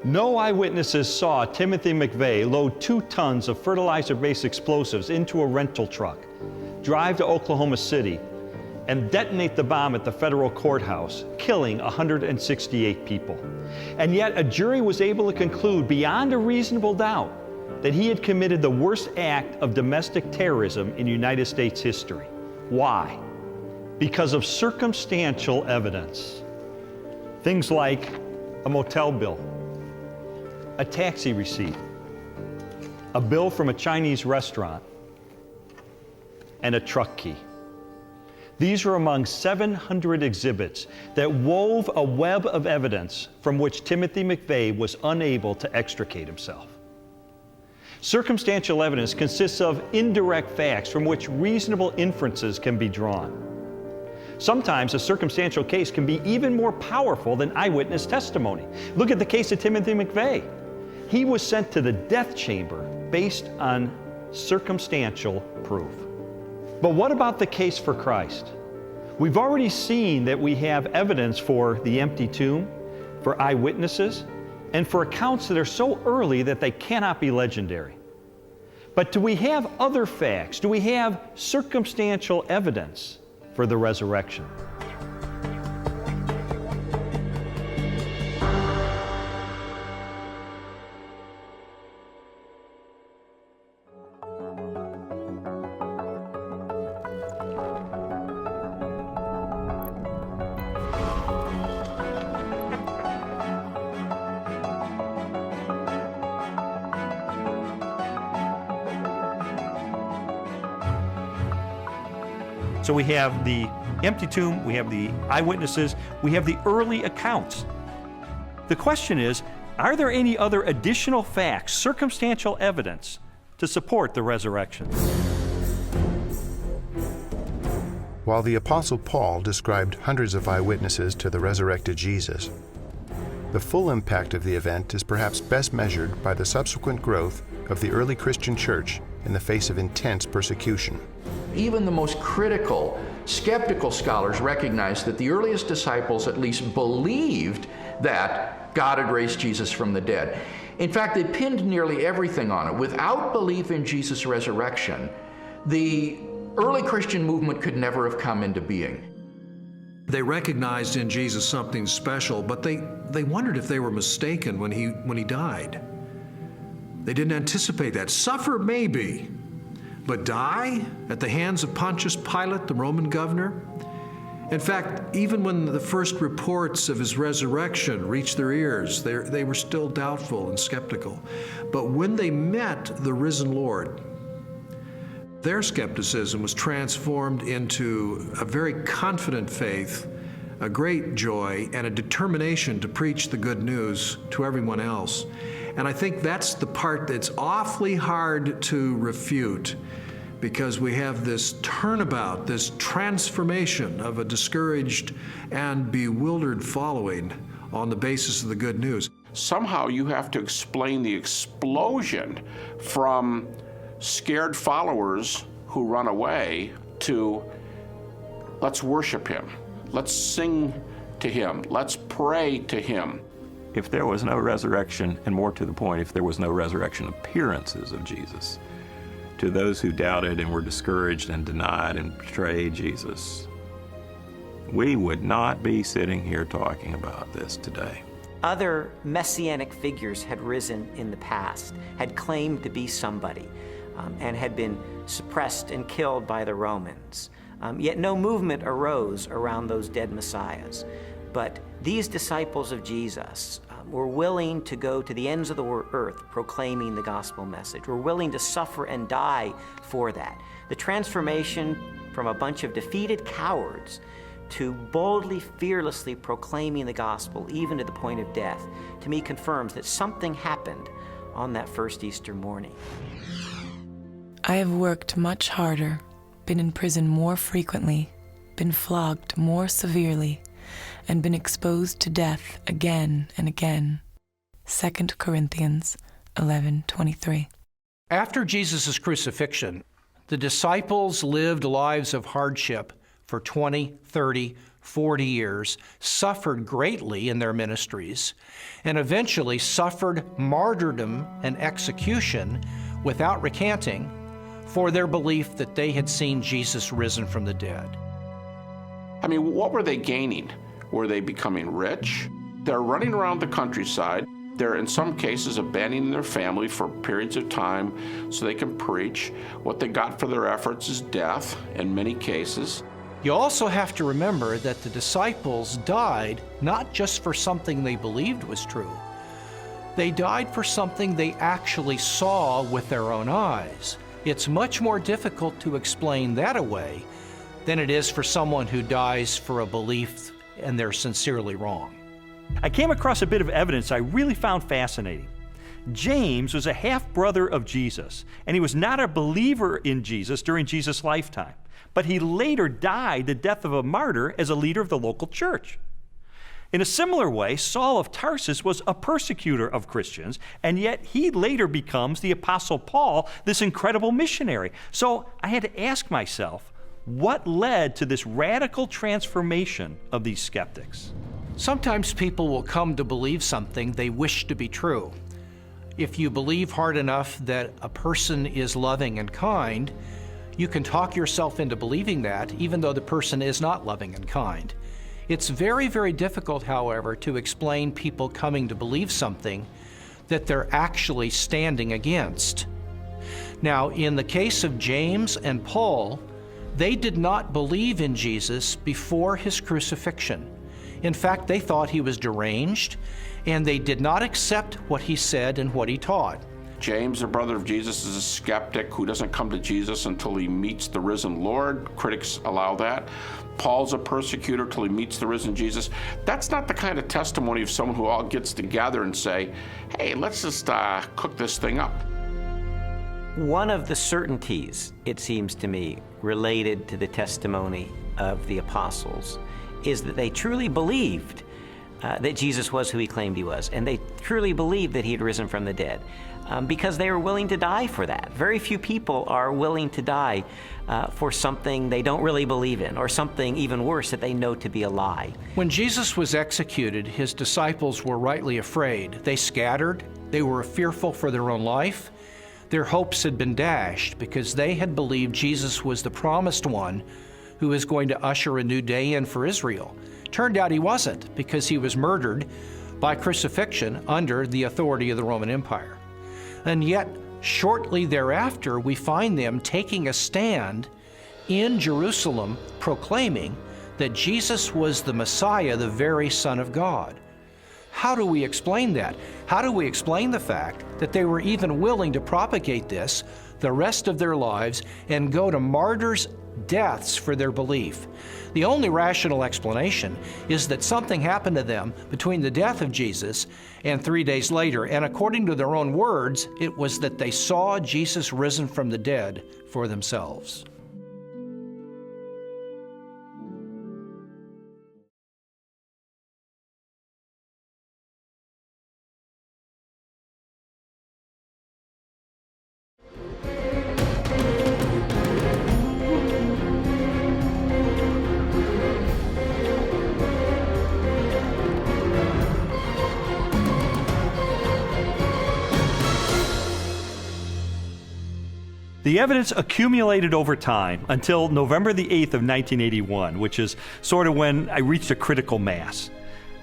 No eyewitnesses saw Timothy McVeigh load 2 tons of fertilizer-based explosives into a rental truck, drive to Oklahoma City, and detonate the bomb at the federal courthouse, killing 168 people. And yet a jury was able to conclude beyond a reasonable doubt that he had committed the worst act of domestic terrorism in United States history. Why? Because of circumstantial evidence. Things like a motel bill, a taxi receipt, a bill from a Chinese restaurant, and a truck key. These are among 700 exhibits that wove a web of evidence from which Timothy McVeigh was unable to extricate himself. Circumstantial evidence consists of indirect facts from which reasonable inferences can be drawn. Sometimes a circumstantial case can be even more powerful than eyewitness testimony. Look at the case of Timothy McVeigh. He was sent to the death chamber based on circumstantial proof. But what about the case for Christ? We've already seen that we have evidence for the empty tomb, for eyewitnesses, and for accounts that are so early that they cannot be legendary. But do we have other facts? Do we have circumstantial evidence for the resurrection? So we have the empty tomb, we have the eyewitnesses, we have the early accounts. The question is, are there any other additional facts, circumstantial evidence, to support the resurrection? While the Apostle Paul described hundreds of eyewitnesses to the resurrected Jesus, the full impact of the event is perhaps best measured by the subsequent growth of the early Christian church in the face of intense persecution. Even the most critical, skeptical scholars recognize that the earliest disciples at least believed that God had raised Jesus from the dead. In fact, they pinned nearly everything on it. Without belief in Jesus' resurrection, the early Christian movement could never have come into being. They recognized in Jesus something special, but they wondered if they were mistaken when he died. They didn't anticipate that. Suffer maybe, but die at the hands of Pontius Pilate, the Roman governor? In fact, even when the first reports of his resurrection reached their ears, they were still doubtful and skeptical. But when they met the risen Lord, their skepticism was transformed into a very confident faith, a great joy, and a determination to preach the good news to everyone else. And I think that's the part that's awfully hard to refute, because we have this turnabout, this transformation of a discouraged and bewildered following on the basis of the good news. Somehow you have to explain the explosion from scared followers who run away to let's worship him, let's sing to him, let's pray to him. If there was no resurrection, and more to the point, if there was no resurrection appearances of Jesus, to those who doubted and were discouraged and denied and betrayed Jesus, we would not be sitting here talking about this today. Other messianic figures had risen in the past, had claimed to be somebody, and had been suppressed and killed by the Romans. Yet no movement arose around those dead messiahs. But these disciples of Jesus were willing to go to the ends of the earth proclaiming the gospel message. Were willing to suffer and die for that. The transformation from a bunch of defeated cowards to boldly, fearlessly proclaiming the gospel, even to the point of death, to me confirms that something happened on that first Easter morning. I have worked much harder, been in prison more frequently, been flogged more severely, and been exposed to death again and again. 2 Corinthians 11:23. After Jesus' crucifixion, the disciples lived lives of hardship for 20, 30, 40 years, suffered greatly in their ministries, and eventually suffered martyrdom and execution without recanting for their belief that they had seen Jesus risen from the dead. I mean, what were they gaining? Were they becoming rich? They're running around the countryside. They're, in some cases, abandoning their family for periods of time so they can preach. What they got for their efforts is death, in many cases. You also have to remember that the disciples died not just for something they believed was true. They died for something they actually saw with their own eyes. It's much more difficult to explain that away than it is for someone who dies for a belief and they're sincerely wrong. I came across a bit of evidence I really found fascinating. James was a half-brother of Jesus, and he was not a believer in Jesus during Jesus' lifetime, but he later died the death of a martyr as a leader of the local church. In a similar way, Saul of Tarsus was a persecutor of Christians, and yet he later becomes the Apostle Paul, this incredible missionary. So I had to ask myself, what led to this radical transformation of these skeptics? Sometimes people will come to believe something they wish to be true. If you believe hard enough that a person is loving and kind, you can talk yourself into believing that, even though the person is not loving and kind. It's very, very difficult, however, to explain people coming to believe something that they're actually standing against. Now, in the case of James and Paul, they did not believe in Jesus before his crucifixion. In fact, they thought he was deranged, and they did not accept what he said and what he taught. James, a brother of Jesus, is a skeptic who doesn't come to Jesus until he meets the risen Lord. Critics allow that. Paul's a persecutor till he meets the risen Jesus. That's not the kind of testimony of someone who all gets together and say, hey, let's just cook this thing up. One of the certainties, it seems to me, related to the testimony of the apostles is that they truly believed that Jesus was who he claimed he was, and they truly believed that he had risen from the dead because they were willing to die for that. Very few people are willing to die for something they don't really believe in, or something even worse that they know to be a lie. When Jesus was executed, his disciples were rightly afraid. They scattered. They were fearful for their own life. Their hopes had been dashed because they had believed Jesus was the promised one who was going to usher a new day in for Israel. Turned out he wasn't, because he was murdered by crucifixion under the authority of the Roman Empire. And yet, shortly thereafter, we find them taking a stand in Jerusalem, proclaiming that Jesus was the Messiah, the very Son of God. How do we explain that? How do we explain the fact that they were even willing to propagate this the rest of their lives and go to martyrs' deaths for their belief? The only rational explanation is that something happened to them between the death of Jesus and 3 days later, and according to their own words, it was that they saw Jesus risen from the dead for themselves. The evidence accumulated over time until November the 8th of 1981, which is sort of when I reached a critical mass.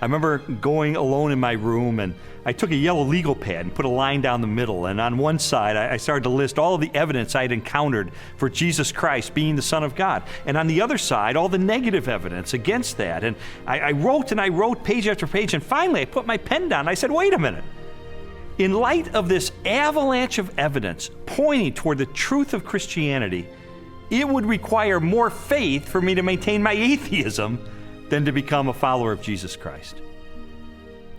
I remember going alone in my room, and I took a yellow legal pad and put a line down the middle, and on one side I started to list all of the evidence I had encountered for Jesus Christ being the Son of God, and on the other side all the negative evidence against that. And I wrote page after page, and finally I put my pen down and I said, wait a minute. In light of this avalanche of evidence pointing toward the truth of Christianity, it would require more faith for me to maintain my atheism than to become a follower of Jesus Christ.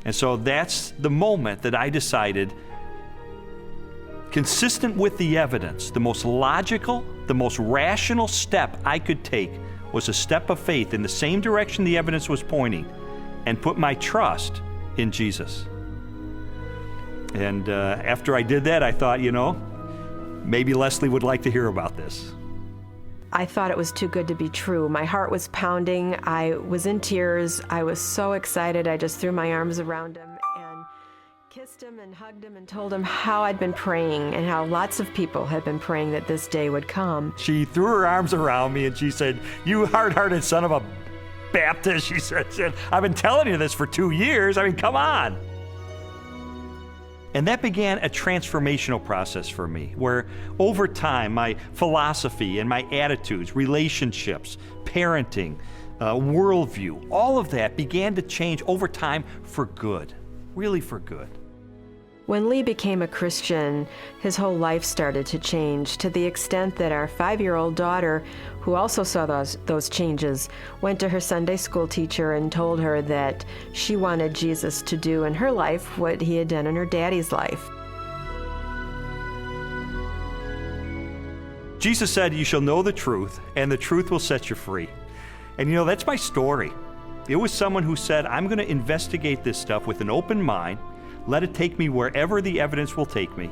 And so that's the moment that I decided, consistent with the evidence, the most logical, the most rational step I could take was a step of faith in the same direction the evidence was pointing, and put my trust in Jesus. And after I did that, I thought, maybe Leslie would like to hear about this. I thought it was too good to be true. My heart was pounding. I was in tears. I was so excited. I just threw my arms around him and kissed him and hugged him and told him how I'd been praying and how lots of people had been praying that this day would come. She threw her arms around me and she said, "You hard-hearted son of a Baptist," she said, "I've been telling you this for 2 years. I mean, come on." And that began a transformational process for me, where over time, my philosophy and my attitudes, relationships, parenting, worldview, all of that began to change over time for good, really for good. When Lee became a Christian, his whole life started to change to the extent that our 5-year-old daughter, who also saw those changes, went to her Sunday school teacher and told her that she wanted Jesus to do in her life what he had done in her daddy's life. Jesus said, "You shall know the truth, and the truth will set you free." And you know, that's my story. It was someone who said, "I'm going to investigate this stuff with an open mind, let it take me wherever the evidence will take me."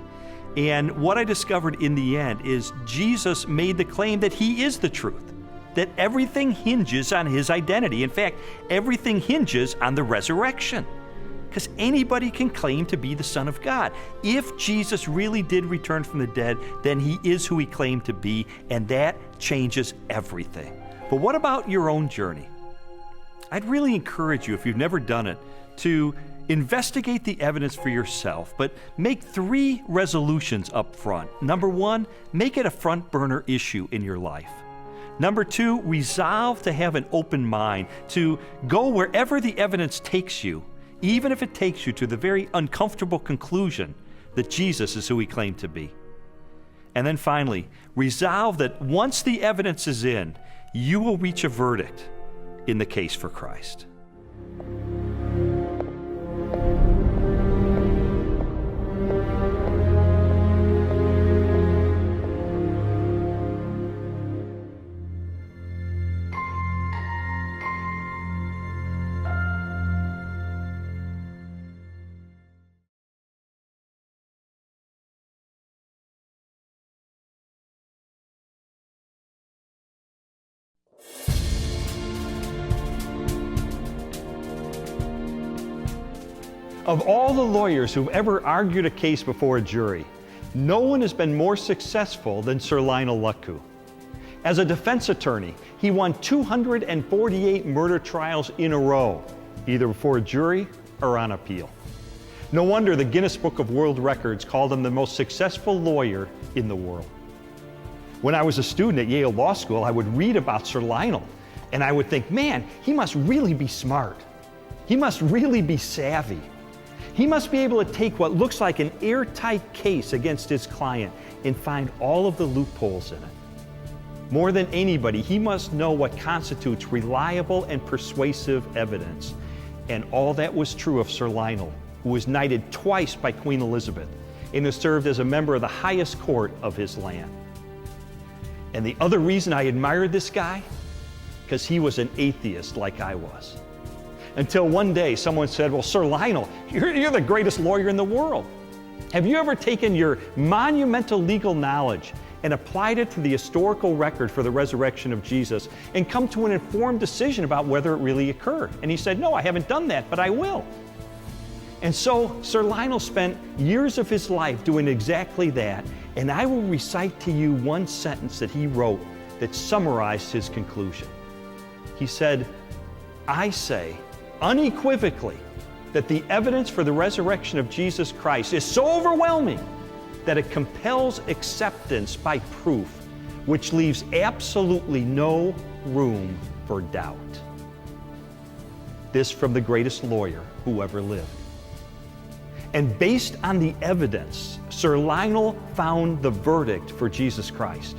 And what I discovered in the end is Jesus made the claim that he is the truth, that everything hinges on his identity. In fact, everything hinges on the resurrection, because anybody can claim to be the Son of God. If Jesus really did return from the dead, then he is who he claimed to be, and that changes everything. But what about your own journey? I'd really encourage you, if you've never done it, to investigate the evidence for yourself, but make 3 resolutions up front. Number 1, make it a front burner issue in your life. Number 2, resolve to have an open mind, to go wherever the evidence takes you, even if it takes you to the very uncomfortable conclusion that Jesus is who he claimed to be. And then finally, resolve that once the evidence is in, you will reach a verdict in the case for Christ. Of all the lawyers who've ever argued a case before a jury, no one has been more successful than Sir Lionel Lutku. As a defense attorney, he won 248 murder trials in a row, either before a jury or on appeal. No wonder the Guinness Book of World Records called him the most successful lawyer in the world. When I was a student at Yale Law School, I would read about Sir Lionel, and I would think, man, he must really be smart. He must really be savvy. He must be able to take what looks like an airtight case against his client and find all of the loopholes in it. More than anybody, he must know what constitutes reliable and persuasive evidence. And all that was true of Sir Lionel, who was knighted twice by Queen Elizabeth and who served as a member of the highest court of his land. And the other reason I admired this guy, because he was an atheist like I was. Until one day someone said, well, Sir Lionel, you're the greatest lawyer in the world. Have you ever taken your monumental legal knowledge and applied it to the historical record for the resurrection of Jesus and come to an informed decision about whether it really occurred? And he said, no, I haven't done that, but I will. And so Sir Lionel spent years of his life doing exactly that, and I will recite to you one sentence that he wrote that summarized his conclusion. He said, I say unequivocally that the evidence for the resurrection of Jesus Christ is so overwhelming that it compels acceptance by proof, which leaves absolutely no room for doubt. This from the greatest lawyer who ever lived. And based on the evidence, Sir Lionel found the verdict for Jesus Christ.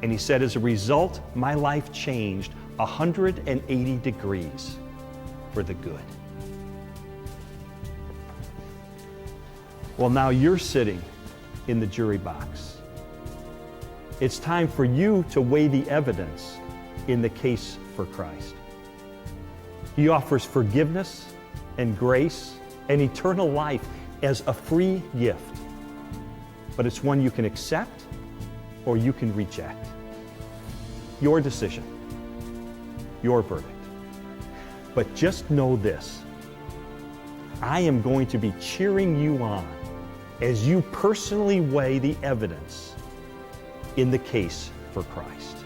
And he said, as a result, my life changed 180 degrees for the good. Well, now you're sitting in the jury box. It's time for you to weigh the evidence in the case for Christ. He offers forgiveness and grace and eternal life as a free gift. But it's one you can accept or you can reject. your decision, your verdict. But just know this, I am going to be cheering you on as you personally weigh the evidence in the case for Christ.